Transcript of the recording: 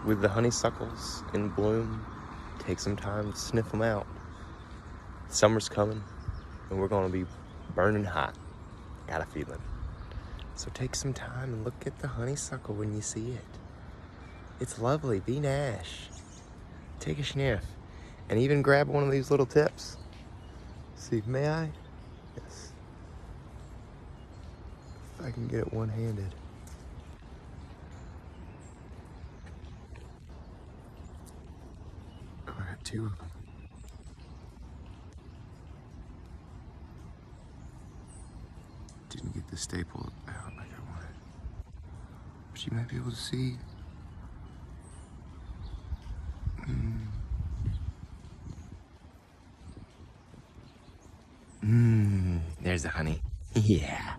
with the honeysuckles in bloom, take some time to sniff them out. Summer's coming, and we're gonna be burning hot. Got a feeling. So take some time and look at the honeysuckle when you see it. It's lovely. Be Nash. Take a sniff, and even grab one of these little tips. See, may I? Yes. If I can get it one-handed. Grab two of them. Didn't get the staple out like I wanted. But you might be able to see. There's the honey. Yeah.